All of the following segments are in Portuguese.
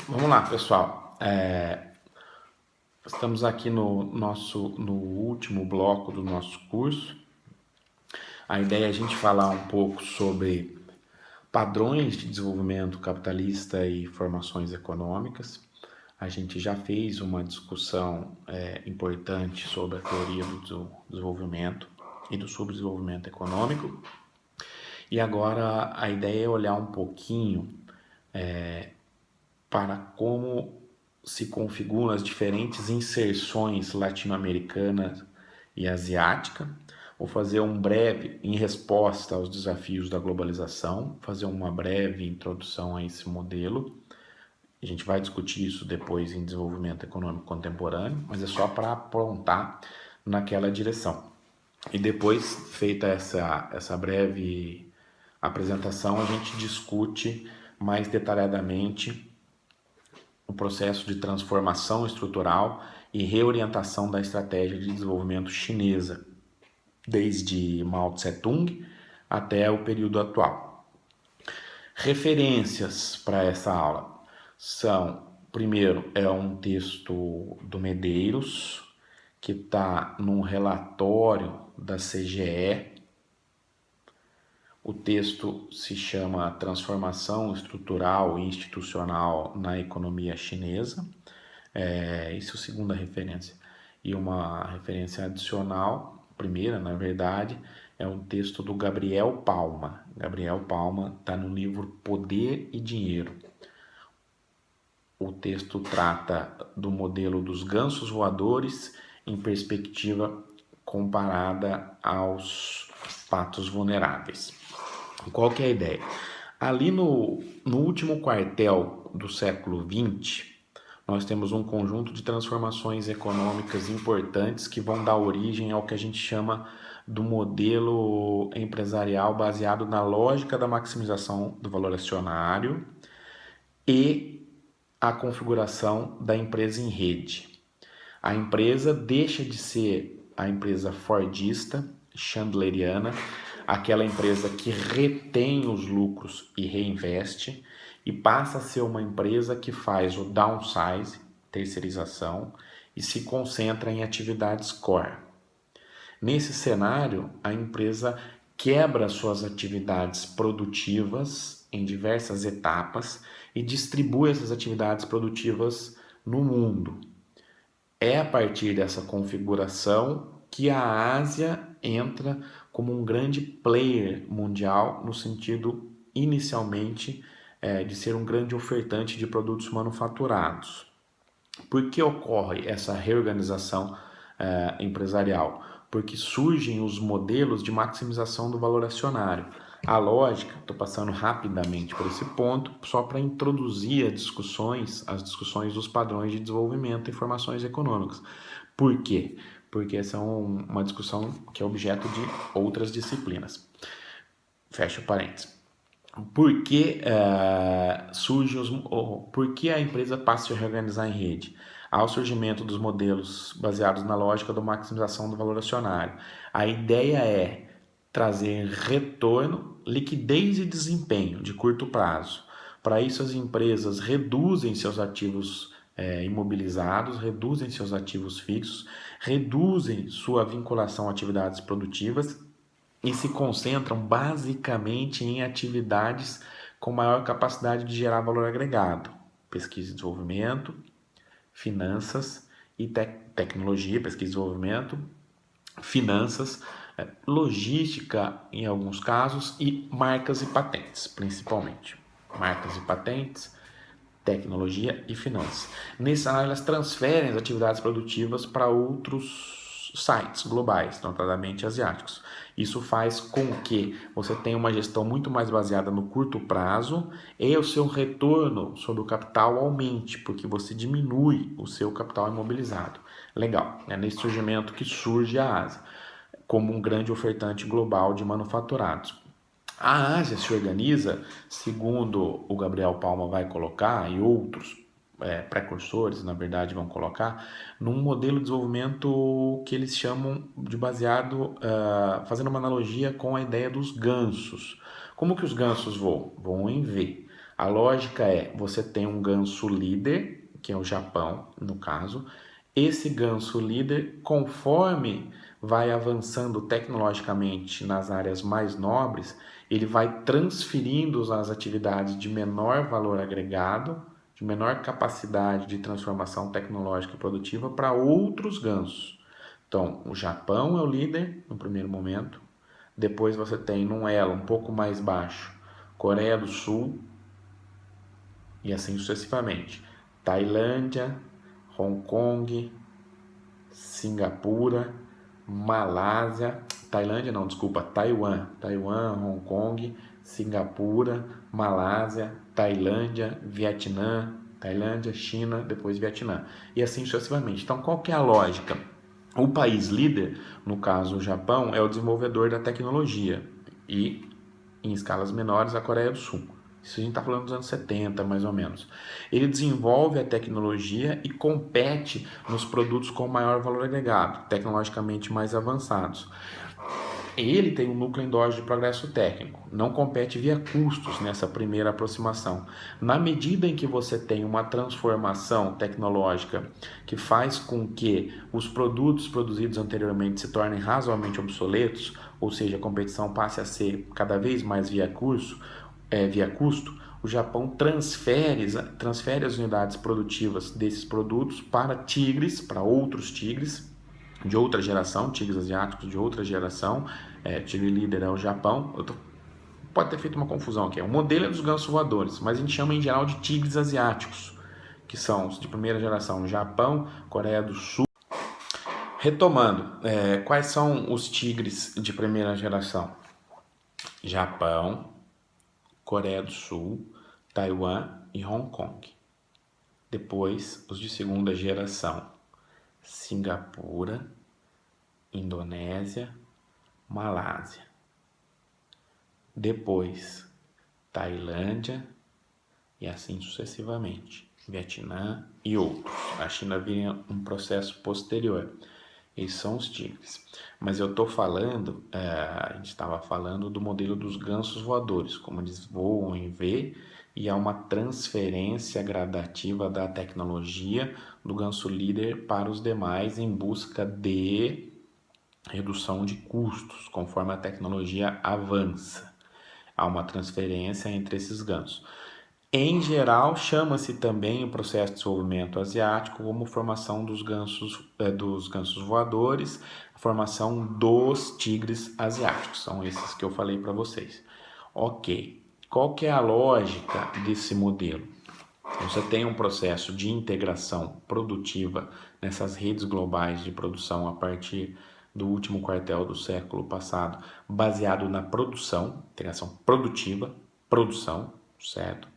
Vamos lá, pessoal. Estamos aqui no último bloco do nosso curso. A ideia é a gente falar um pouco sobre padrões de desenvolvimento capitalista e formações econômicas. A gente já fez uma discussão importante sobre a teoria do desenvolvimento e do subdesenvolvimento econômico. E agora a ideia é olhar um pouquinho para como se configuram as diferentes inserções latino-americanas e asiática. Vou fazer um breve, em resposta aos desafios da globalização, fazer uma breve introdução a esse modelo. A gente vai discutir isso depois em desenvolvimento econômico contemporâneo, mas é só para apontar naquela direção. E depois, feita essa breve apresentação, a gente discute mais detalhadamente o processo de transformação estrutural e reorientação da estratégia de desenvolvimento chinesa, desde Mao Tse-tung até o período atual. Referências para essa aula são, primeiro, é um texto do Medeiros, que está num relatório da CGE. O texto se chama Transformação Estrutural e Institucional na Economia Chinesa. Isso é a segunda referência. E uma referência adicional, primeira, na verdade, é um texto do Gabriel Palma. Gabriel Palma está no livro Poder e Dinheiro. O texto trata do modelo dos gansos voadores em perspectiva comparada aos patos vulneráveis. Qual que é a ideia? Ali no último quartel do século XX, nós temos um conjunto de transformações econômicas importantes que vão dar origem ao que a gente chama do modelo empresarial baseado na lógica da maximização do valor acionário e a configuração da empresa em rede. A empresa deixa de ser a empresa fordista, chandleriana, aquela empresa que retém os lucros e reinveste, e passa a ser uma empresa que faz o downsize, terceirização, e se concentra em atividades core. Nesse cenário, a empresa quebra suas atividades produtivas em diversas etapas e distribui essas atividades produtivas no mundo. É a partir dessa configuração que a Ásia entra como um grande player mundial, no sentido inicialmente de ser um grande ofertante de produtos manufaturados. Por que ocorre essa reorganização empresarial? Porque surgem os modelos de maximização do valor acionário. A lógica, estou passando rapidamente por esse ponto, só para introduzir as discussões dos padrões de desenvolvimento e formações econômicas. Por quê? Porque essa é uma discussão que é objeto de outras disciplinas. Fecha parênteses. Por que por que a empresa passa a se reorganizar em rede? Ao surgimento dos modelos baseados na lógica da maximização do valor acionário. A ideia é trazer retorno, liquidez e desempenho de curto prazo. Para isso, as empresas reduzem seus ativos imobilizados, reduzem seus ativos fixos, reduzem sua vinculação a atividades produtivas e se concentram basicamente em atividades com maior capacidade de gerar valor agregado: pesquisa e desenvolvimento, finanças e tecnologia, pesquisa e desenvolvimento, finanças, logística em alguns casos e marcas e patentes, principalmente. Marcas e patentes, tecnologia e finanças. Nesse cenário, elas transferem as atividades produtivas para outros sites globais, notadamente asiáticos. Isso faz com que você tenha uma gestão muito mais baseada no curto prazo e o seu retorno sobre o capital aumente, porque você diminui o seu capital imobilizado. Legal, é nesse surgimento que surge a Ásia, como um grande ofertante global de manufaturados. A Ásia se organiza, segundo o Gabriel Palma vai colocar, e outros precursores, na verdade, vão colocar, num modelo de desenvolvimento que eles chamam de baseado, fazendo uma analogia com a ideia dos gansos. Como que os gansos voam? Voam em V. A lógica é, você tem um ganso líder, que é o Japão, no caso. Esse ganso líder, conforme vai avançando tecnologicamente nas áreas mais nobres, ele vai transferindo as atividades de menor valor agregado, de menor capacidade de transformação tecnológica e produtiva para outros gansos. Então, o Japão é o líder no primeiro momento, depois você tem num elo um pouco mais baixo, Coreia do Sul, e assim sucessivamente. Tailândia, Hong Kong, Singapura, Malásia, Tailândia não, desculpa, Taiwan, Hong Kong, Singapura, Malásia, Tailândia, Vietnã, Tailândia, China, depois Vietnã, e assim sucessivamente. Então, qual que é a lógica? O país líder, no caso o Japão, é o desenvolvedor da tecnologia e, em escalas menores, a Coreia do Sul. Isso a gente está falando dos anos 70, mais ou menos. Ele desenvolve a tecnologia e compete nos produtos com maior valor agregado, tecnologicamente mais avançados. Ele tem um núcleo endógeno de progresso técnico, não compete via custos nessa primeira aproximação. Na medida em que você tem uma transformação tecnológica que faz com que os produtos produzidos anteriormente se tornem razoavelmente obsoletos, ou seja, a competição passe a ser cada vez mais via custo, o Japão transfere as unidades produtivas desses produtos para outros tigres de outra geração, tigres asiáticos de outra geração, tigre líder é o Japão. Pode ter feito uma confusão aqui. O modelo é dos gansos voadores, mas a gente chama em geral de tigres asiáticos, que são os de primeira geração, Japão, Coreia do Sul. Retomando, quais são os tigres de primeira geração? Japão, Coreia do Sul, Taiwan e Hong Kong. Depois, os de segunda geração, Singapura, Indonésia, Malásia. Depois, Tailândia e assim sucessivamente, Vietnã e outros. A China viria um processo posterior. Esses são os tigres. Mas eu estou falando, a gente estava falando do modelo dos gansos voadores, como eles voam em V e há uma transferência gradativa da tecnologia do ganso líder para os demais em busca de redução de custos, conforme a tecnologia avança. Há uma transferência entre esses gansos. Em geral, chama-se também o processo de desenvolvimento asiático como formação dos gansos voadores, a formação dos tigres asiáticos. São esses que eu falei para vocês. Ok, qual que é a lógica desse modelo? Você tem um processo de integração produtiva nessas redes globais de produção a partir do último quartel do século passado, baseado na produção, integração produtiva, produção, certo?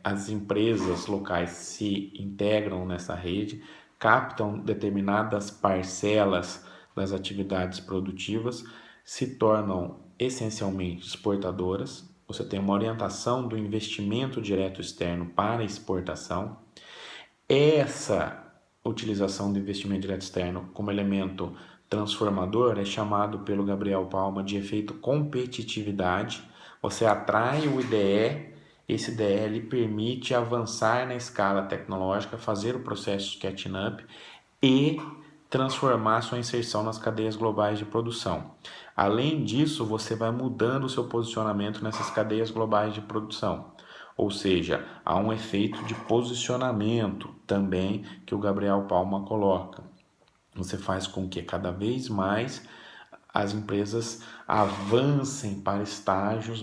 As empresas locais se integram nessa rede, captam determinadas parcelas das atividades produtivas, se tornam essencialmente exportadoras. Você tem uma orientação do investimento direto externo para exportação. Essa utilização do investimento direto externo como elemento transformador é chamado pelo Gabriel Palma de efeito competitividade. Você atrai o IDE, esse IDE lhe permite avançar na escala tecnológica, fazer o processo catching up e transformar sua inserção nas cadeias globais de produção. Além disso, você vai mudando o seu posicionamento nessas cadeias globais de produção. Ou seja, há um efeito de posicionamento também que o Gabriel Palma coloca. Você faz com que cada vez mais as empresas avancem para estágios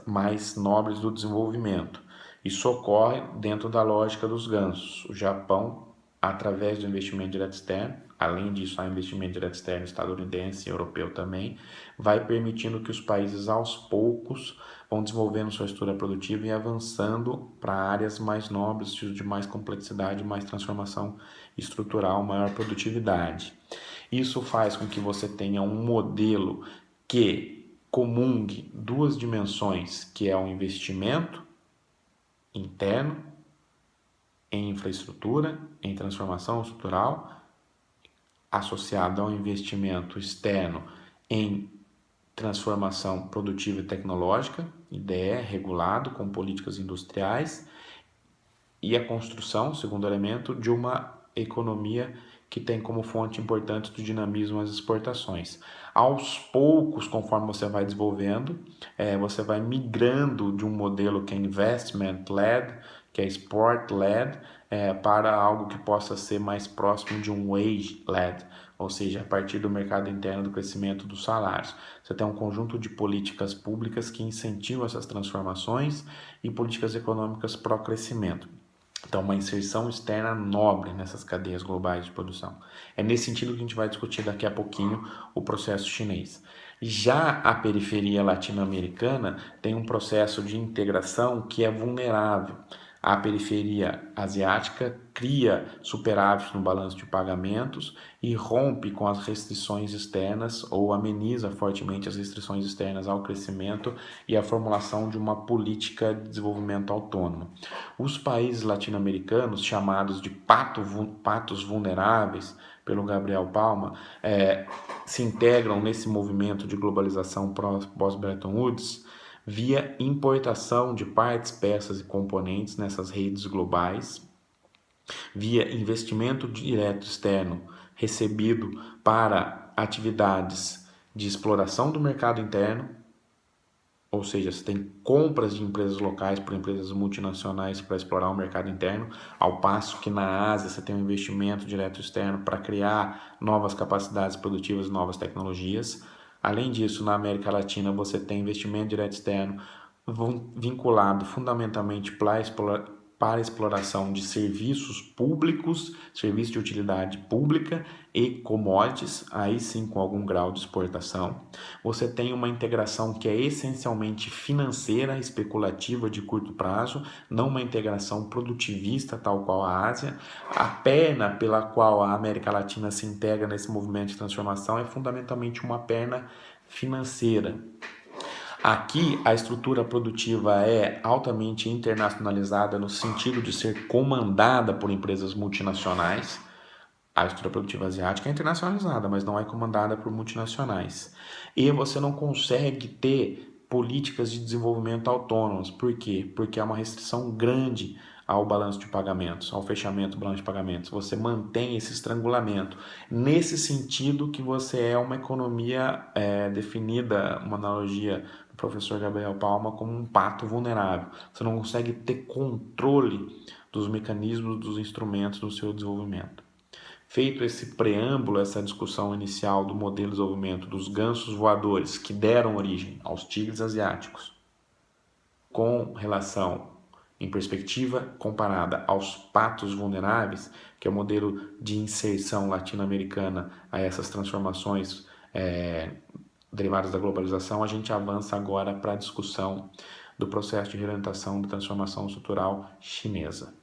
mais nobres do desenvolvimento. Isso ocorre dentro da lógica dos gansos. O Japão, através do investimento direto externo, além disso, há investimento direto externo estadunidense e europeu também, vai permitindo que os países aos poucos vão desenvolvendo sua estrutura produtiva e avançando para áreas mais nobres, de mais complexidade, mais transformação estrutural, maior produtividade. Isso faz com que você tenha um modelo que comungue duas dimensões, que é o investimento interno em infraestrutura, em transformação estrutural, associado ao investimento externo em transformação produtiva e tecnológica, IDE, regulado com políticas industriais, e a construção, segundo elemento, de uma economia que tem como fonte importante do dinamismo as exportações. Aos poucos, conforme você vai desenvolvendo, você vai migrando de um modelo que é investment-led, que é sport-led, para algo que possa ser mais próximo de um wage-led, ou seja, a partir do mercado interno do crescimento dos salários. Você tem um conjunto de políticas públicas que incentivam essas transformações e políticas econômicas pró-crescimento. Então, uma inserção externa nobre nessas cadeias globais de produção. É nesse sentido que a gente vai discutir daqui a pouquinho o processo chinês. Já a periferia latino-americana tem um processo de integração que é vulnerável. A periferia asiática cria superávit no balanço de pagamentos e rompe com as restrições externas ou ameniza fortemente as restrições externas ao crescimento e à formulação de uma política de desenvolvimento autônomo. Os países latino-americanos, chamados de patos vulneráveis pelo Gabriel Palma, se integram nesse movimento de globalização pós-Bretton Woods via importação de partes, peças e componentes nessas redes globais, via investimento direto externo recebido para atividades de exploração do mercado interno, ou seja, você tem compras de empresas locais por empresas multinacionais para explorar o mercado interno, ao passo que na Ásia você tem um investimento direto externo para criar novas capacidades produtivas e novas tecnologias. Além disso, na América Latina você tem investimento direto externo vinculado fundamentalmente para a exploração de serviços públicos, serviços de utilidade pública e commodities, aí sim com algum grau de exportação. Você tem uma integração que é essencialmente financeira, especulativa de curto prazo, não uma integração produtivista tal qual a Ásia. A perna pela qual a América Latina se integra nesse movimento de transformação é fundamentalmente uma perna financeira. Aqui, a estrutura produtiva é altamente internacionalizada no sentido de ser comandada por empresas multinacionais. A estrutura produtiva asiática é internacionalizada, mas não é comandada por multinacionais. E você não consegue ter políticas de desenvolvimento autônomas. Por quê? Porque há uma restrição grande ao balanço de pagamentos, ao fechamento do balanço de pagamentos. Você mantém esse estrangulamento. Nesse sentido que você é uma economia definida, uma analogia do professor Gabriel Palma, como um pato vulnerável. Você não consegue ter controle dos mecanismos, dos instrumentos do seu desenvolvimento. Feito esse preâmbulo, essa discussão inicial do modelo de desenvolvimento dos gansos voadores que deram origem aos tigres asiáticos, com relação em perspectiva comparada aos patos vulneráveis, que é o modelo de inserção latino-americana a essas transformações derivadas da globalização, a gente avança agora para a discussão do processo de reorientação da transformação estrutural chinesa.